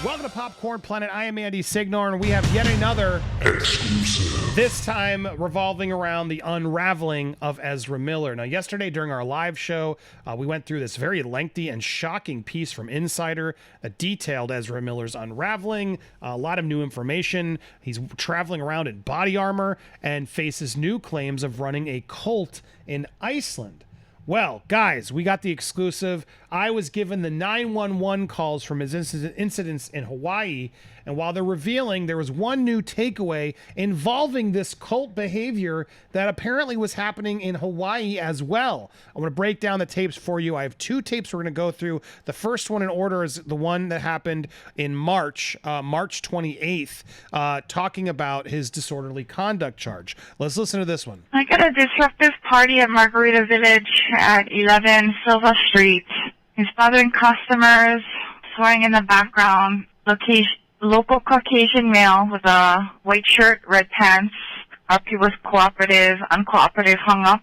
Welcome to Popcorn Planet. I am Andy Signor, and we have yet another exclusive. This time revolving around the unraveling of Ezra Miller. Now, yesterday during our live show, we went through this very lengthy and shocking piece from Insider that detailed Ezra Miller's unraveling, a lot of new information. He's traveling around in body armor and faces new claims of running a cult in Iceland. Well, guys, we got the exclusive. I was given the 911 calls from his incidents in Hawaii, and while they're revealing, there was one new takeaway involving this cult behavior that apparently was happening in Hawaii as well. I'm going to break down the tapes for you. I have two tapes we're going to go through. The first one in order is the one that happened in March 28th, talking about his disorderly conduct charge. Let's listen to this one. I got a disruptive party at Margarita Village at 11 Silva Street. He's bothering customers, swearing in the background. Local Caucasian male with a white shirt, red pants. RP was cooperative, uncooperative, hung up.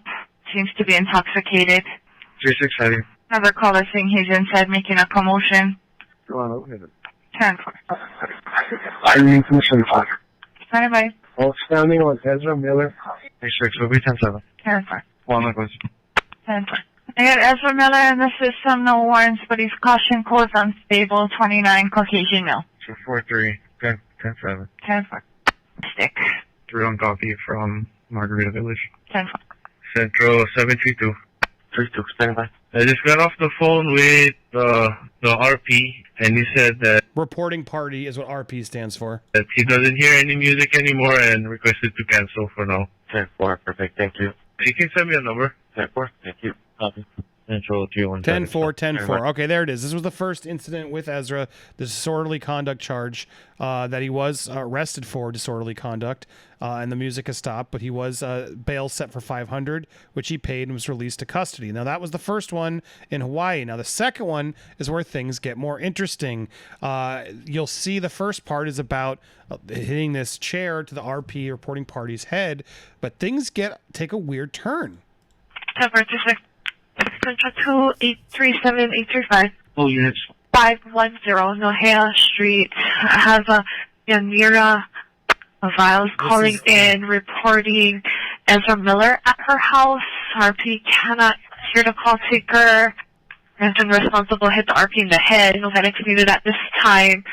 Seems to be intoxicated. 365. Another caller saying he's inside making a commotion. Go on, open it. 10-4. I need permission. Stand by. Outstanding on Ezra Miller. Excerpt, will be 10-7. 10-4. One more question. 10-4. I got Ezra Miller in the system, no warrants, but he's caution codes unstable, 29 Caucasian male. 243, 10-7. 10-4. Stick. 3 on copy from Margarita Village. 10-4. Central 732. 32, stand by. I just got off the phone with the RP, and he said that Reporting party is what RP stands for. that he doesn't hear any music anymore and requested to cancel for now. 10-4, perfect, thank you. You can send me a number. 10-4, thank you. Copy. Central 217. 10-4, 10-4. Okay, there it is. This was the first incident with Ezra, the disorderly conduct charge that he was arrested for disorderly conduct, and the music has stopped, but he was bail set for $500, which he paid and was released to custody. Now, that was the first one in Hawaii. Now, the second one is where things get more interesting. You'll see the first part is about hitting this chair to the RP reporting party's head, but things take a weird turn. 10-4, Central 2-837-835. Full units. 510 Nohea Street has a Yanira Viles calling in, reporting Ezra Miller at her house. RP cannot hear the call taker. Ransom responsible hit the RP in the head. No medics needed at this time.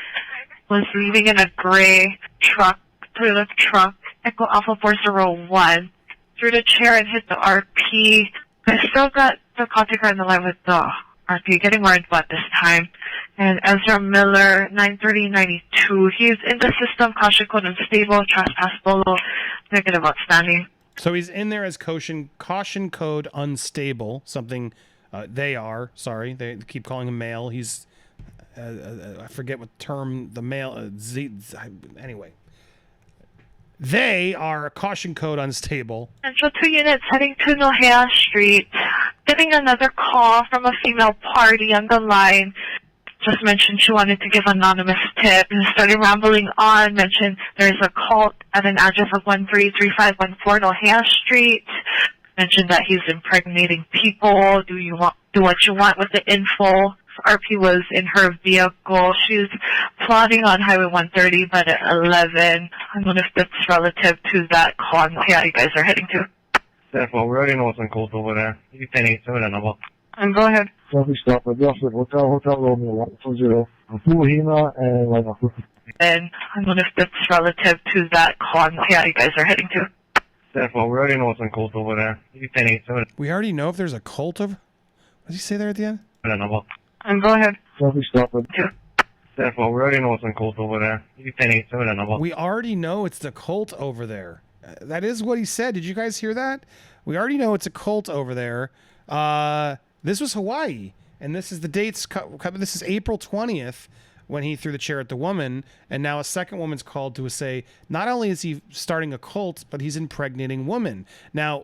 Was leaving in a gray truck, Toyota truck, Echo Alpha 401. Threw the chair and hit the RP. I still got the call taker on the line with the RP, getting more info at this time. And Ezra Miller, 93092. He's in the system, caution code unstable, trespass below, negative outstanding. So he's in there as caution code unstable, something they keep calling him male. He's, I forget what term the male, anyway. They are caution code unstable. Central 2 units heading to Nohea Street. Getting another call from a female party on the line. Just mentioned she wanted to give anonymous tip and started rambling on. Mentioned there's a cult at an address of 133514 Nohea Street. Mentioned that he's impregnating people. Do what you want with the info. RP was in her vehicle. She's plotting on Highway 130, but at 11. I don't know if that's relative to that call you guys are heading to. Therefore, we already know what's on cold over there. You can 10-8, a number. And go ahead. Traffic stop at Hotel Romeo 120. Fuhina and Laguna. And I don't know if that's relative to that call you guys are heading to. Therefore, we already know what's on cold over there. You can 10-8, We already know if there's a cult of... What did he say there at the end? a number. And go ahead. Traffic stop at Therefore, we already know what's on cold over there. You can 10-8, a number. We already know it's the cult over there. That is what he said. Did you guys hear that? We already know it's a cult over there. This was Hawaii, and this is the dates. This is April 20th when he threw the chair at the woman, and now a second woman's called to say not only is he starting a cult, but he's impregnating women. Now,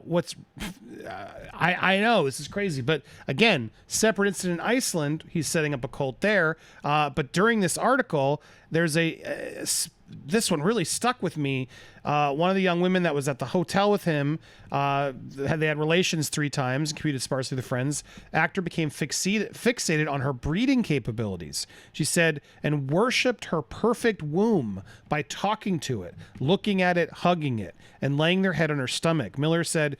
I know this is crazy, but again, separate incident in Iceland, he's setting up a cult there. But during this article, there's a this one really stuck with me. One of the young women that was at the hotel with him, they had relations 3 times, commuted sparsely with friends. Actor became fixated on her breeding capabilities. She said, and worshipped her perfect womb by talking to it, looking at it, hugging it, and laying their head on her stomach. Miller said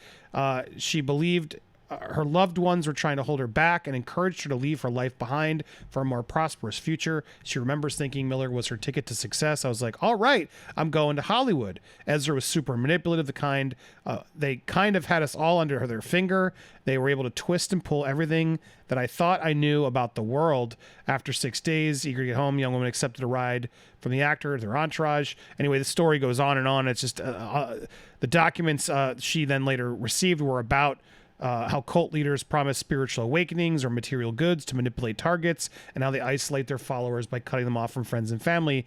she believed her loved ones were trying to hold her back and encouraged her to leave her life behind for a more prosperous future. She remembers thinking Miller was her ticket to success. I was like, all right, I'm going to Hollywood. Ezra was super manipulative, they kind of had us all under their finger. They were able to twist and pull everything that I thought I knew about the world. After 6 days, eager to get home, young woman accepted a ride from the actor, their entourage. Anyway, the story goes on and on. It's just the documents she then later received were about how cult leaders promise spiritual awakenings or material goods to manipulate targets, and how they isolate their followers by cutting them off from friends and family.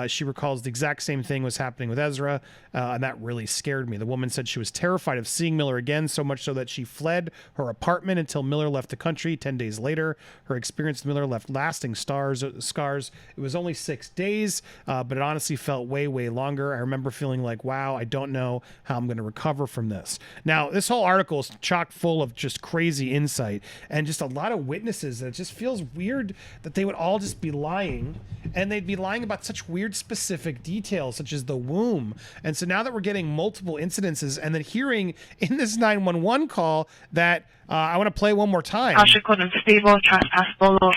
She recalls the exact same thing was happening with Ezra, and that really scared me. The woman said she was terrified of seeing Miller again, so much so that she fled her apartment until Miller left the country 10 days later. Her experience with Miller left lasting scars. It was only 6 days, but it honestly felt way, way longer. I remember feeling like, wow, I don't know how I'm going to recover from this. Now, this whole article is chock full of just crazy insight and just a lot of witnesses. It just feels weird that they would all just be lying, and they'd be lying about such weird specific details such as the womb. And so now that we're getting multiple incidences and then hearing in this 911 call that I want to play one more time. Unstable, trespassable,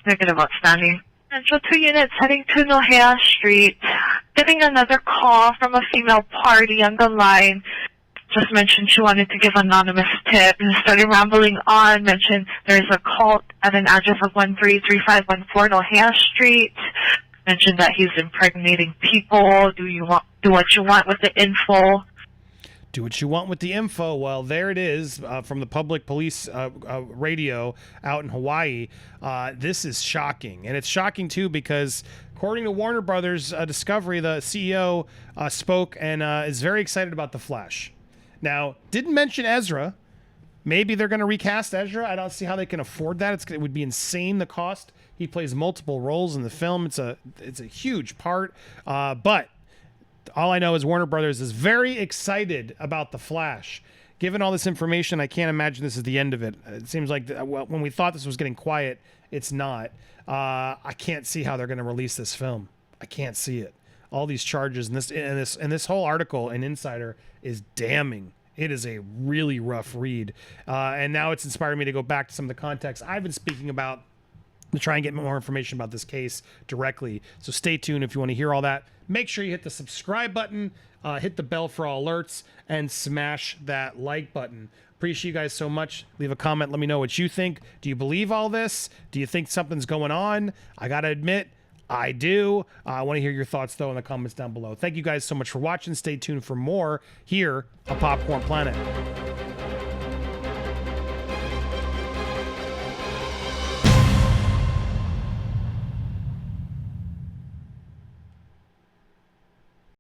negative outstanding. Central 2 units heading to Nohea Street. Getting another call from a female party on the line. Just mentioned she wanted to give anonymous tip and started rambling on. Mentioned there's a cult at an address of 133514 Nohea Street. Mentioned that he's impregnating people. Do what you want with the info. Do what you want with the info. Well, there it is from the public police radio out in Hawaii. This is shocking. And it's shocking, too, because according to Warner Brothers Discovery, the CEO spoke and is very excited about The Flash. Now, didn't mention Ezra. Maybe they're going to recast Ezra. I don't see how they can afford that. It would be insane, the cost. He plays multiple roles in the film. It's a huge part. But all I know is Warner Brothers is very excited about The Flash. Given all this information, I can't imagine this is the end of it. It seems like when we thought this was getting quiet, it's not. I can't see how they're going to release this film. I can't see it. All these charges and this whole article in Insider is damning. It is a really rough read. And now it's inspired me to go back to some of the context I've been speaking about to try and get more information about this case directly. So stay tuned if you want to hear all that. Make sure you hit the subscribe button, hit the bell for all alerts, and smash that like button. Appreciate you guys so much. Leave a comment. Let me know what you think. Do you believe all this? Do you think something's going on? I got to admit, I do. I want to hear your thoughts, though, in the comments down below. Thank you guys so much for watching. Stay tuned for more here on Popcorn Planet.